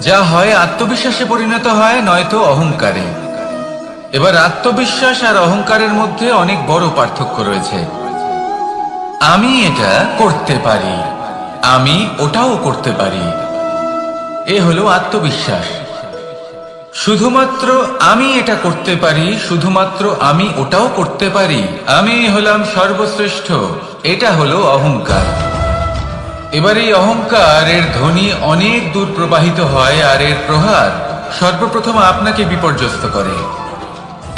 যা হয় আত্মবিশ্বাসে পরিণত হয়, নয়তো অহংকারে। এবার আত্মবিশ্বাস আর অহংকারের মধ্যে অনেক বড় পার্থক্য রয়েছে। আমি এটা করতে পারি, আমি ওটাও করতে পারি, এ হলো আত্মবিশ্বাস। শুধুমাত্র আমি এটা করতে পারি, শুধুমাত্র আমি ওটাও করতে পারি, আমি হলাম সর্বশ্রেষ্ঠ, এটা হলো অহংকার। এবার এই অহংকার, এর ধ্বনি অনেক দূর প্রবাহিত হয়, আর এর প্রহার সর্বপ্রথম আপনাকে বিপর্যস্ত করে।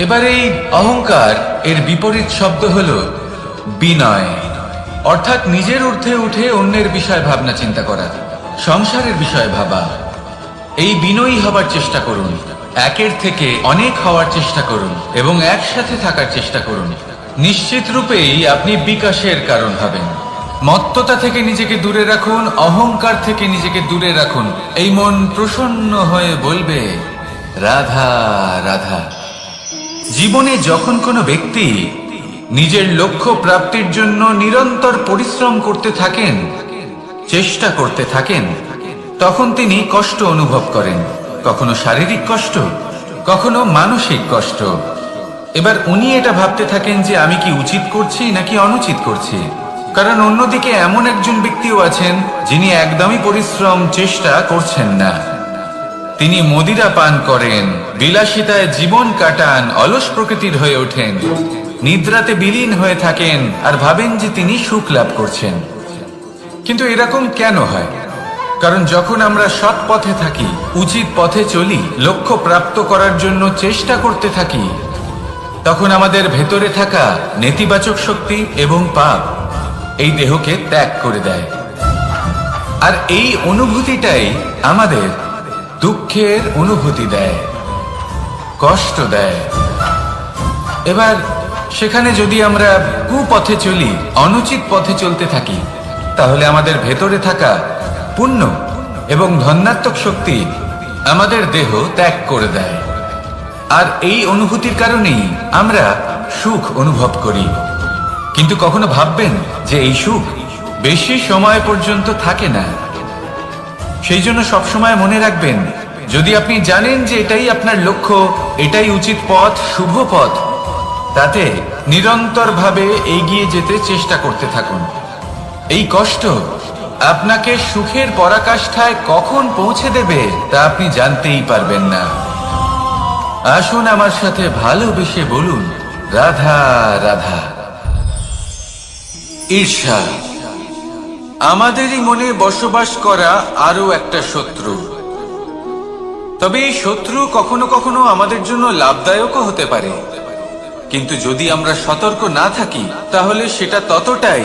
এবার এই অহংকার, এর বিপরীত শব্দ হলো বিনয়, অর্থাৎ নিজের ঊর্ধ্বে উঠে অন্যের বিষয় ভাবনা চিন্তা করা, সংসারের বিষয় ভাবা। এই বিনয়ী হবার চেষ্টা করুন, একের থেকে অনেক হওয়ার চেষ্টা করুন, এবং একসাথে থাকার চেষ্টা করুন। নিশ্চিত রূপেই আপনি বিকাশের কারণ হবেন। মত্ততা থেকে নিজেকে দূরে রাখুন, অহংকার থেকে নিজেকে দূরে রাখুন। এই মন প্রসন্ন হয়ে বলবে রাধা রাধা। জীবনে যখন কোনো ব্যক্তি নিজের লক্ষ্য প্রাপ্তির জন্য নিরন্তর পরিশ্রম করতে থাকেন, চেষ্টা করতে থাকেন, তখন তিনি কষ্ট অনুভব করেন, কখনো শারীরিক কষ্ট, কখনো মানসিক কষ্ট। এবার উনি এটা ভাবতে থাকেন যে আমি কি উচিত করছি নাকি অনুচিত করছি। কারণ অন্যদিকে এমন একজন ব্যক্তিও আছেন যিনি একদমই পরিশ্রম, চেষ্টা করছেন না। তিনি মদিরা পান করেন, বিলাসিতায় জীবন কাটান, অলস প্রকৃতির হয়ে ওঠেন, নিদ্রাতে বিলীন হয়ে থাকেন, আর ভাবেন যে তিনি সুখ লাভ করছেন। কিন্তু এরকম কেন হয়? কারণ যখন আমরা সৎ পথে থাকি, উচিত পথে চলি, লক্ষ্য প্রাপ্ত করার জন্য চেষ্টা করতে থাকি, তখন আমাদের ভেতরে থাকা নেতিবাচক শক্তি এবং পাপ এই দেহকে ত্যাগ করে দেয়। আর এই অনুভূতিটাই আমাদের দুঃখের অনুভূতি দেয়, কষ্ট দেয়। এবার সেখানে যদি আমরা কুপথে চলি, অনুচিত পথে চলতে থাকি, তাহলে আমাদের ভেতরে থাকা পুণ্য এবং ধনাত্মক শক্তি আমাদের দেহ ত্যাগ করে দেয়। আর এই অনুভূতির কারণেই আমরা সুখ অনুভব করি। কিন্তু কখনো ভাববেন যে এই সুখ বেশি সময় পর্যন্ত থাকে না। সেই জন্য সবসময় মনে রাখবেন, যদি আপনি জানেন যে এটাই আপনার লক্ষ্য, এটাই উচিত পথ, শুভ পথ, তাতে নিরন্তরভাবে এগিয়ে যেতে চেষ্টা করতে থাকুন। এই কষ্ট আপনাকে সুখের পরাকাষ্ঠায় কখন পৌঁছে দেবে তা আপনি জানতেই পারবেন না। আসুন আমার সাথে ভালোবেসে বলুন, রাধা রাধা। ঈর্ষা আমাদেরই মনে বসবাস করা আরো একটা শত্রু। তবে এই শত্রু কখনো কখনো আমাদের জন্য লাভদায়কও হতে পারে, কিন্তু যদি আমরা সতর্ক না থাকি তাহলে সেটা ততটাই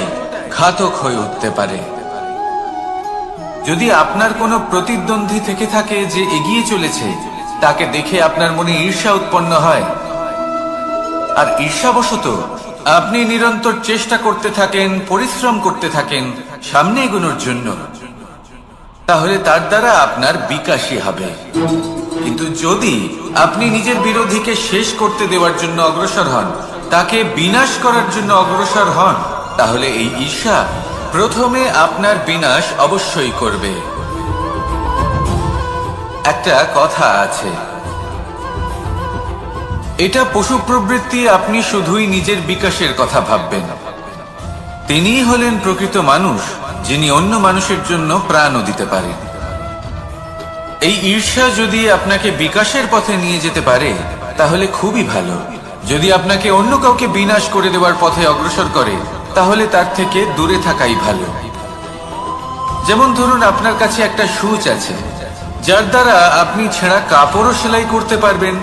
ঘাতক হয়ে উঠতে পারে। যদি আপনার কোনো প্রতিদ্বন্দ্বী থেকে থাকে যে এগিয়ে চলেছে, তাকে দেখে আপনার মনে ঈর্ষা উৎপন্ন হয়, আর ঈর্ষাবশত আপনি নিরন্তর চেষ্টা করতে থাকেন, পরিশ্রম করতে থাকেন সামনে এগোনোর জন্য, তাহলে তার দ্বারা আপনার বিকাশই হবে। কিন্তু যদি আপনি নিজের বিরোধীকে শেষ করতে দেওয়ার জন্য অগ্রসর হন, তাকে বিনাশ করার জন্য অগ্রসর হন, তাহলে এই ঈর্ষা প্রথমে আপনার বিনাশ অবশ্যই করবে। একটা কথা আছে, এটা পশু প্রবৃত্তি, আপনি শুধুই নিজের বিকাশের কথা ভাববেন। তিনিই হলেন প্রকৃত মানুষ, যিনি অন্য মানুষের জন্য প্রাণও দিতে পারেন। এই ঈর্ষা যদি আপনাকে বিকাশের পথে নিয়ে যেতে পারে তাহলে খুবই ভালো। যদি আপনাকে অন্য কাউকে বিনাশ করে দেওয়ার পথে অগ্রসর করে, তাহলে তার থেকে দূরে থাকাই ভালো। যেমন ধরুন, আপনার কাছে একটা সূচ আছে, যার দ্বারা আপনি ছেঁড়া কাপড়ও সেলাই করতে পারবেন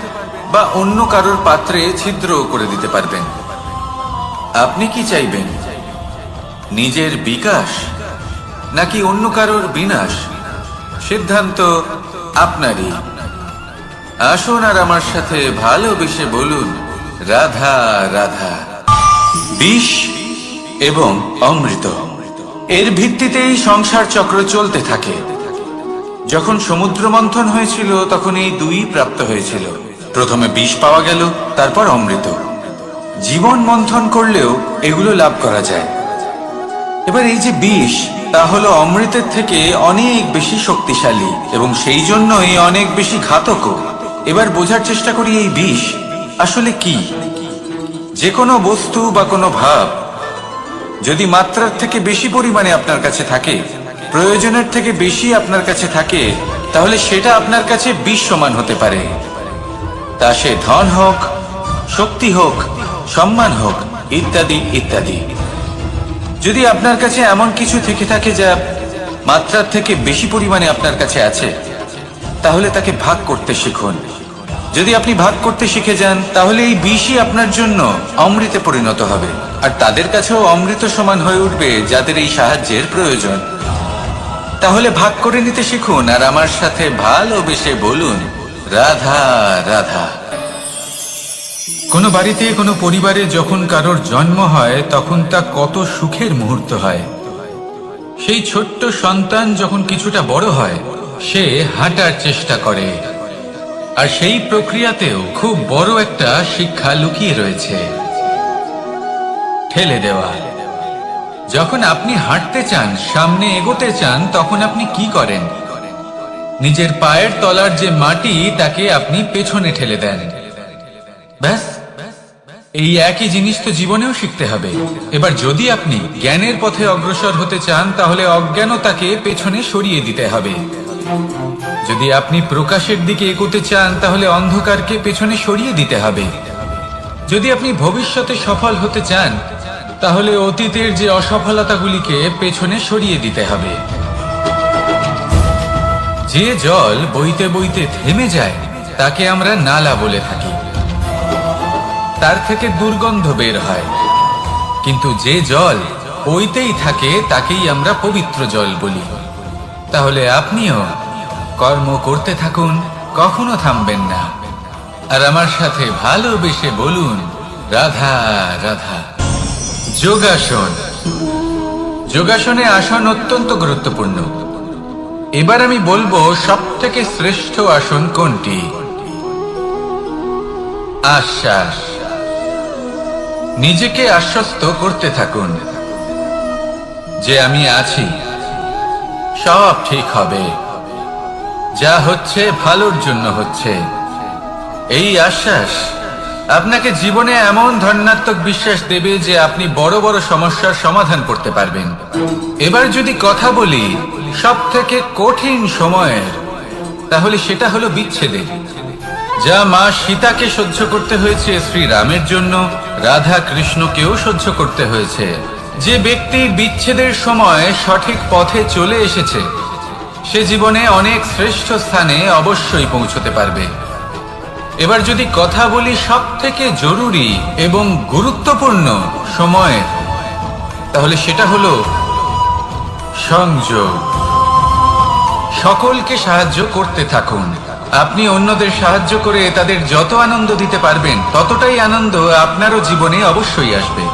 বা অন্য কারোর পাত্রে ছিদ্রও করে দিতে পারবেন। আপনি কি চাইবেন, নিজের বিকাশ নাকি অন্য কারোর বিনাশ? সিদ্ধান্ত আপনারই। আসুন আর আমার সাথে ভালোবেসে বলুন, রাধা রাধা। বিষ এবং অমৃত, এর ভিত্তিতেই সংসার চক্র চলতে থাকে। যখন সমুদ্র মন্থন হয়েছিল তখন এই দুই প্রাপ্ত হয়েছিল। প্রথমে বিষ পাওয়া গেল, তারপর অমৃত। জীবন মন্থন করলেও এগুলো লাভ করা যায়। এবার এই যে বিষ, তা হলো অমৃতের থেকে অনেক বেশি শক্তিশালী এবং সেই জন্যই অনেক বেশি ঘাতকও। এবার বোঝার চেষ্টা করি এই বিষ আসলে কি। যে কোনো বস্তু বা কোনো ভাব যদি মাত্রার থেকে বেশি পরিমাণে আপনার কাছে থাকে, প্রয়োজনের থেকে বেশি আপনার কাছে থাকে, তাহলে সেটা আপনার কাছে বিষ সমান হতে পারে। তা সে ধন হোক, শক্তি হোক, সম্মান হোক, ইত্যাদি ইত্যাদি। যদি আপনার কাছে এমন কিছু থেকে থাকে যা মাত্রার থেকে বেশি পরিমাণে আপনার কাছে আছে, তাহলে তাকে ভাগ করতে শিখুন। যদি আপনি ভাগ করতে শিখে যান, তাহলে এই বিষই আপনার জন্য অমৃতে পরিণত হবে, আর তাদের কাছেও অমৃত সমান হয়ে উঠবে যাদের এই সাহায্যের প্রয়োজন। তাহলে ভাগ করে নিতে শিখুন আর আমার সাথে ভালোবেসে বলুন, রাধা রাধা। কোনো বাড়িতে, কোনো পরিবারে যখন কারোর জন্ম হয়, তখন তা কত সুখের মুহূর্ত হয়। সেই ছোট্ট সন্তান যখন কিছুটা বড় হয়, সে হাঁটার চেষ্টা করে, আর সেই প্রক্রিয়াতেও খুব বড় একটা শিক্ষা লুকিয়ে রয়েছে, ঠেলে দেওয়া। যখন আপনি হাঁটতে চান, সামনে এগোতে চান, তখন আপনি কি করেন? নিজের পায়ের তলার যে মাটি, তাকে আপনি পেছনে ঠেলে দেন। ব্যাস, এই একই জিনিস তো জীবনেও শিখতে হবে। এবার যদি আপনি জ্ঞানের পথে অগ্রসর হতে চান, তাহলে অজ্ঞানতাকে পেছনে সরিয়ে দিতে হবে। যদি আপনি প্রকাশের দিকে এগোতে চান, তাহলে অন্ধকারকে পেছনে সরিয়ে দিতে হবে। যদি আপনি ভবিষ্যতে সফল হতে চান, তাহলে অতীতের যে অসফলতাগুলিকে পেছনে সরিয়ে দিতে হবে। যে জল বইতে বইতে থেমে যায়, তাকে আমরা নালা বলে থাকি। তার থেকে দুর্গন্ধ বের হয়, কিন্তু যে জল বইতেই থাকে তাকেই আমরা পবিত্র জল বলি। তাহলে আপনিও কর্ম করতে থাকুন, কখনো থামবেন না, আর আমার সাথে ভালোবেসে বলুন, রাধা রাধা। যোগাসন। যোগাসনে আসন অত্যন্ত গুরুত্বপূর্ণ। এবার আমি বলবো সবথেকে শ্রেষ্ঠ আসন কোনটি। আশ্বাস। নিজেকে আশ্বস্ত করতে থাকুন যে আমি আছি, সব ঠিক হবে, যা হচ্ছে ভালোর জন্য হচ্ছে। এই আশ্বাস আপনাকে জীবনে এমন ধনাত্মক বিশ্বাস দেবে যে আপনি বড় বড় সমস্যার সমাধান করতে পারবেন। এবার যদি কথা বলি সব থেকে কঠিন সময়ের, তাহলে সেটা হলো বিচ্ছেদের। যা মা সীতাকে সহ্য করতে হয়েছে শ্রীরামের জন্য, রাধা কৃষ্ণকেও সহ্য করতে হয়েছে। যে ব্যক্তি বিচ্ছেদের সময় সঠিক পথে চলে এসেছে, সে জীবনে অনেক শ্রেষ্ঠ স্থানে অবশ্যই পৌঁছতে পারবে। এবার যদি কথা বলি সব থেকে জরুরি এবং গুরুত্বপূর্ণ সময়ের, তাহলে সেটা হলো সংযোগ। সকলকে সাহায্য করতে থাকুন। আপনি অন্যদের সাহায্য করে তাদের যত আনন্দ দিতে পারবেন, ততটাই আনন্দ আপনারও জীবনে অবশ্যই আসবে।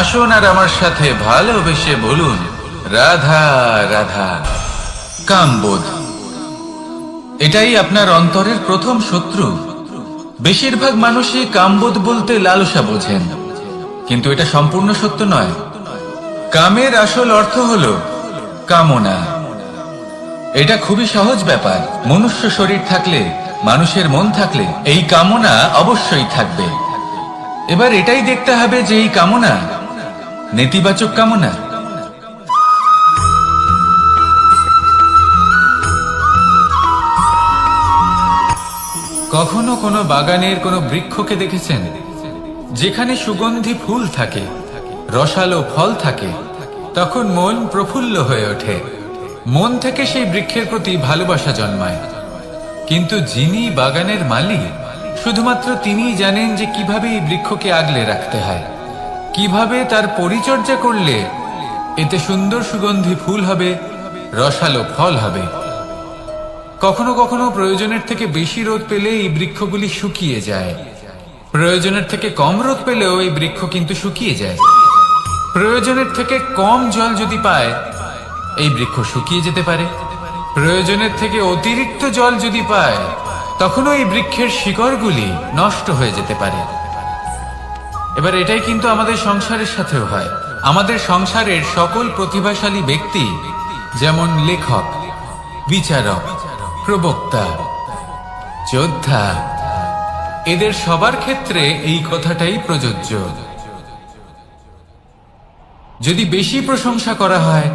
আসুন আর আমার সাথে ভালোবেসে বলুন, রাধা রাধা। কামবোধ, এটাই আপনার অন্তরের প্রথম শত্রু। বেশিরভাগ মানুষই কামবোধ বলতে লালসা বোঝেন, কিন্তু এটা সম্পূর্ণ সত্য নয়। কামের আসল অর্থ হলো কামনা। এটা খুবই সহজ ব্যাপার। মনুষ্য শরীর থাকলে, মানুষের মন থাকলে এই কামনা অবশ্যই থাকবে। এবার এটাই দেখতে হবে যে এই কামনা নেতিবাচক কামনা। কখনো কোনো বাগানের কোনো বৃক্ষকে দেখেছেন যেখানে সুগন্ধি ফুল থাকে, রসালো ফল থাকে? তখন মন প্রফুল্ল হয়ে ওঠে, মন থেকে সেই বৃক্ষের প্রতি ভালোবাসা জন্মায়। কিন্তু যিনি বাগানের মালিক, শুধুমাত্র তিনিই জানেন যে কিভাবে এই বৃক্ষকে আগলে রাখতে হয়, কিভাবে তার পরিচর্যা করলে এতে সুন্দর সুগন্ধি ফুল হবে, রসালো ফল হবে। কখনো কখনো প্রয়োজনের থেকে বেশি রোদ পেলে এই বৃক্ষগুলি শুকিয়ে যায়, প্রয়োজনের থেকে কম রোদ পেলেও এই বৃক্ষ কিন্তু শুকিয়ে যায়। প্রয়োজনের থেকে কম জল যদি পায়, এই বৃক্ষ শুকিয়ে যেতে পারে। প্রয়োজনের থেকে অতিরিক্ত জল যদি পায়, তখনও এই বৃক্ষের শিকড়গুলি নষ্ট হয়ে যেতে পারে। এবার এটাই কিন্তু আমাদের সংসারের সাথেও হয়। আমাদের সংসারের সকল প্রতিভাশালী ব্যক্তি, যেমন লেখক, বিচারক, প্রবক্তা, যোদ্ধা, এদের সবার ক্ষেত্রে এই কথাটাই প্রযোজ্য। যদি বেশি প্রশংসা করা হয়,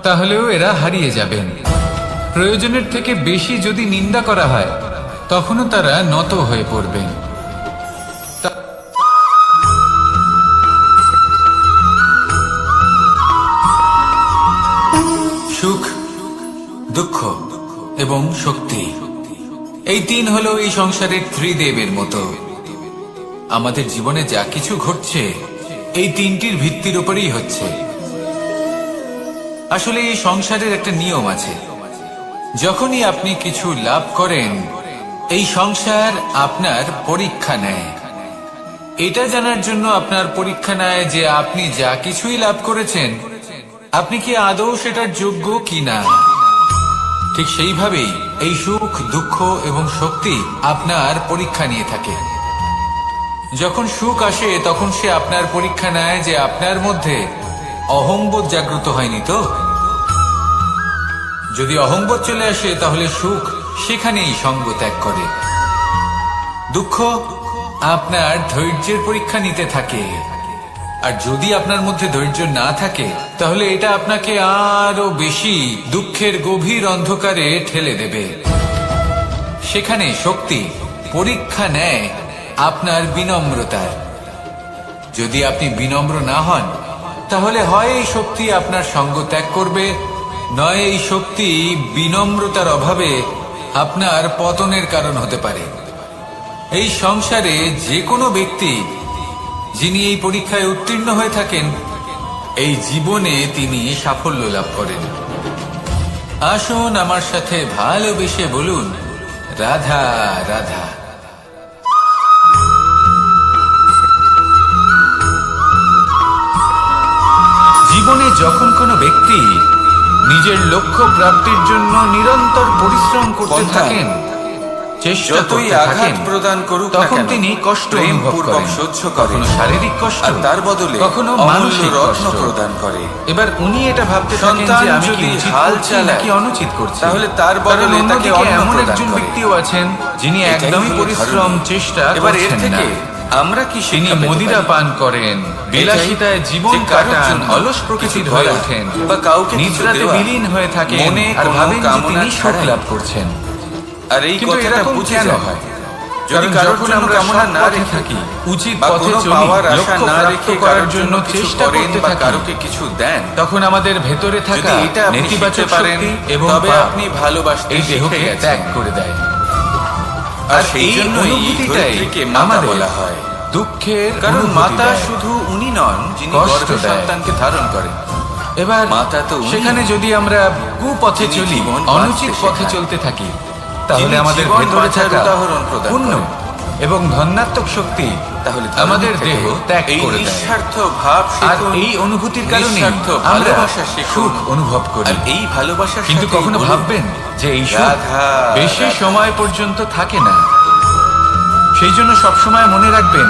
তাহলেও এরা হারিয়ে যাবেন। প্রয়োজনের থেকে বেশি যদি নিন্দা করা হয়, তখনও তারা নত হয়ে পড়বেন। সুখ, দুঃখ এবং শক্তি, এই তিন হলো এই সংসারের ত্রিদেবের মতো। আমাদের জীবনে যা কিছু ঘটছে এই তিনটির ভিত্তির উপরেই হচ্ছে। আসলে এই সংসারের একটা নিয়ম আছে, যখনই আপনি কিছু লাভ করেন, এই সংসার আপনার পরীক্ষা নেয়। এটা জানার জন্য আপনার পরীক্ষা নেয় যে আপনি যা কিছুই লাভ করেছেন, আপনি কি আদৌ সেটার যোগ্য কিনা। ঠিক সেইভাবেই এই সুখ, দুঃখ এবং শক্তি আপনার পরীক্ষা নিয়ে থাকে। যখন সুখ আসে, তখন সে আপনার পরীক্ষা নেয় যে আপনার মধ্যে অহংবোধ জাগ্রত হয়নি তো। যদি অহংবোধ চলে আসে, তাহলে সুখ সেখানেই সঙ্গ ত্যাগ করে। দুঃখ আপনার ধৈর্যের পরীক্ষা নিতে থাকে, আর যদি আপনার মধ্যে ধৈর্য না থাকে, তাহলে এটা আপনাকে আরো বেশি দুঃখের গভীর অন্ধকারে ঠেলে দেবে। সেখানে শক্তি পরীক্ষা নেয় আপনার বিনম্রতার। যদি আপনি বিনম্র না হন, তাহলে হয় এই শক্তি আপনার সঙ্গ ত্যাগ করবে, নয় এই শক্তি বিনম্রতার অভাবে আপনার পতনের কারণ হতে পারে। এই সংসারে যে কোনো ব্যক্তি যিনি এই পরীক্ষায় উত্তীর্ণ হয়ে থাকেন, এই জীবনে তিনি সাফল্য লাভ করেন। আসুন আমার সাথে ভালোবেসে বলুন, রাধা রাধা। জীবনে যখন কোনো ব্যক্তি নিজের লক্ষ্য প্রাপ্তির জন্য নিরন্তর পরিশ্রম করতে থাকেন, চেষ্টা যতই করতে আঘাত থাকেন প্রদান করুক না তখন কেন, তিনি কষ্ট অনুভব প্রেমপূর্বক করেন, সহ্য করেন, কখনো শারীরিক কষ্ট আর তার বদলে কখনো অমূল্য মানসিক রত্ন কষ্ট প্রদান করে। এবার উনি এটা ভাবতে থাকেন সন্তান যে আমি কি যদি উচিত হাল করছি চালায়, নাকি অনুচিত করছি, তাহলে তার কারণ বদলে তাকে অন্যদিকে অন্ন এমন প্রদান একজন করে। ব্যক্তিও আছেন যিনি এটাই একদমই হলো পরিশ্রম ধর্ম। চেষ্টা এবার এর করছেন থেকে না। আমরা কি তিনি শিক্ষা পেতে মদিরা পারি? পান করেন, বিলাসিতায় জীবন যে কারোর কাটান, জন্য অলস প্রকৃতির কিছু হয়ে করা ওঠেন বা কাউকে কিছু নিদ্রাতে দেওয়া, বিলীন হয়ে থাকেন মনে আর কোনো ভাবেন যে কামনা তিনি সুখ ছাড়াই। লাভ করছেন। আর এই কিন্তু কথাটা এরকম বুঝে কেন যায় হয়? যদি কারণ কারোর যখন জন্য আমরা কামনা সৎ না পথে রেখে থাকি, উচিত বা পথে কোনো চলি, পাওয়ার আশা লক্ষ্য না প্রাপ্ত রেখে করার কারোর জন্য কিছু চেষ্টা করেন করতে বা থাকি, কারোকে কিছু দেন, তখন আমাদের ভেতরে যদি থাকা এটা আপনি নেতিবাচক শিখতে পারেন, শক্তি এবং তবে পাপ আপনি ভালোবাসতে এই শিখে দেহকে গেছেন। ত্যাগ করে দেয়। আর আর সেই এই জন্য এই অনুভূতিটাই ধরিত্রীকে মাতা আমাদের বলা হয়। দুঃখের কারণ অনুভূতি মাতা দেয়। শুধু উনি নন যিনি কষ্ট গর্ভে দেয়। সন্তানকে ধারণ করেন। এবার মাতা তো উনি। সেখানে যদি আমরা কুপথে যিনি চলি, জীবন অনুচিত বাঁচতে পথে শেখান। চলতে থাকি, তাহলে যিনি আমাদের জীবন ভেতরে বাঁচার থাকা উদাহরণ প্রদান পুণ্য করেন। এবং ধন্যাত্মক শক্তি তাহলে আমাদের দেহ ত্যাগ এই করে দেয়। নিঃস্বার্থ ভাব আর শিখুন, এই অনুভূতির কারণে নিঃস্বার্থ আমরা ভালোবাসা শিখুন। সুখ অনুভব করি। আর এই ভালোবাসার কিন্তু সাথেই কখনো বলুন, ভাববেন যে এই সুখ রাধা, বেশি রাধা। সময় পর্যন্ত থাকে না। সেই জন্য সবসময় মনে রাখবেন,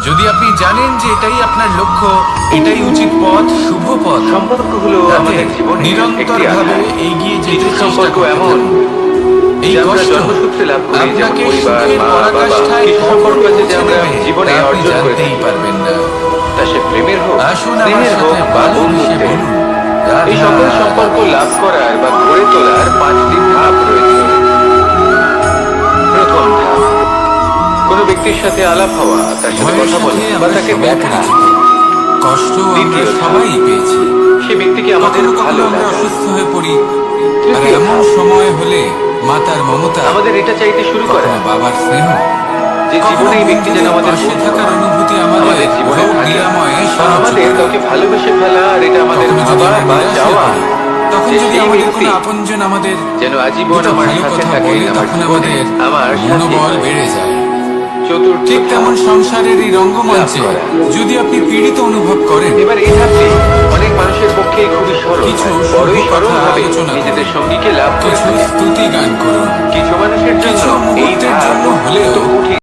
যদি আপনি জানেন যে এটাই আপনার লক্ষ্য, এটাই উচিত পথ, শুভ পথ, সম্পর্ক হলো তাতে আমাদের জীবনে নিরন্তর একটি ভাবে আধার। এগিয়ে যেতে কিছু চেষ্টা সম্পর্ক করতে এমন থাকুন। এই যে আমরা কষ্ট জন্মসূত্রে লাভ করি, যেমন আপনাকে পরিবার, সুখের মা, বাবা। পরাকাষ্ঠায় কিছু কখন সম্পর্ক আছে যে পৌঁছে আমরা দেবে, জীবনে তা আপনি অর্জন করে জানতেই থাকি। পারবেন না। তা সে প্রেমের হোক, আসুন আমার স্নেহের হোক সাথে বা ভালোবেসে বন্ধুত্বের। বলুন, এই রাধা, সকল সম্পর্ক লাভ করার বা গড়ে তোলার 5টি ধাপ রয়েছে। প্রথম ধাপ, কোনো ব্যক্তির সাথে আলাপ হওয়া, তার সাথে ভয়ের কথা বলা সাথে বা আমরা তাকে সবাই দেখা। পরিচিত। কষ্ট আমরা দ্বিতীয় ধাপ, সবাই পেয়েছি। সে ব্যক্তিকে আমাদের কখনো ভালো কখনো আমরা লাগা। অসুস্থ হয়ে পড়ি, আর তৃতীয় এমন ধাপ, সময় হলে মাতার মমতা, আমাদের এটা চাইতে শুরু করা কখনো বাবার স্নেহ, যে কখনো জীবনে এই ব্যক্তি যেন বন্ধুদের আমাদের পাশে বন্ধু থাকার হয়। অনুভূতি আমাদের আমাদের জীবনে রোগ থাকে। নিরাময়ে বা সাহায্য আমাদের করে। কাউকে ভালোবেসে ফেলা, আর এটা আমাদের কখনো যদি ভাবা আমরা বা নিরাশ হয়ে চাওয়া পড়ি, তখন যে যদি সেই আমাদের ব্যক্তি কোনো আপনজন আমাদের যেন আজীবন দুটো আমার ভালো সাথে কথা থাকে, বলে, আমার তখন জীবনে আমাদের আমার সাথী মনোবল হয়। বেড়ে যায়। চতুর্থ ঠিক ধাপ, তেমন সংসারের এই রঙ্গমঞ্চে লাভ করা। যদি আপনি পীড়িত অনুভব করেন, এবার এই ধাপটি অনেক মানুষের পক্ষে খুবই সরল কিছু হয়। শুভ বড়ই কথা সরল ভাবে আলোচনা নিজেদের করুন। সঙ্গীকে লাভ করে কিছু তোলে। স্তুতি গান করুন, কিছু মানুষের জন্য কিছু এই মুহূর্তের ধাপ জন্য হলেও একটু কঠিন।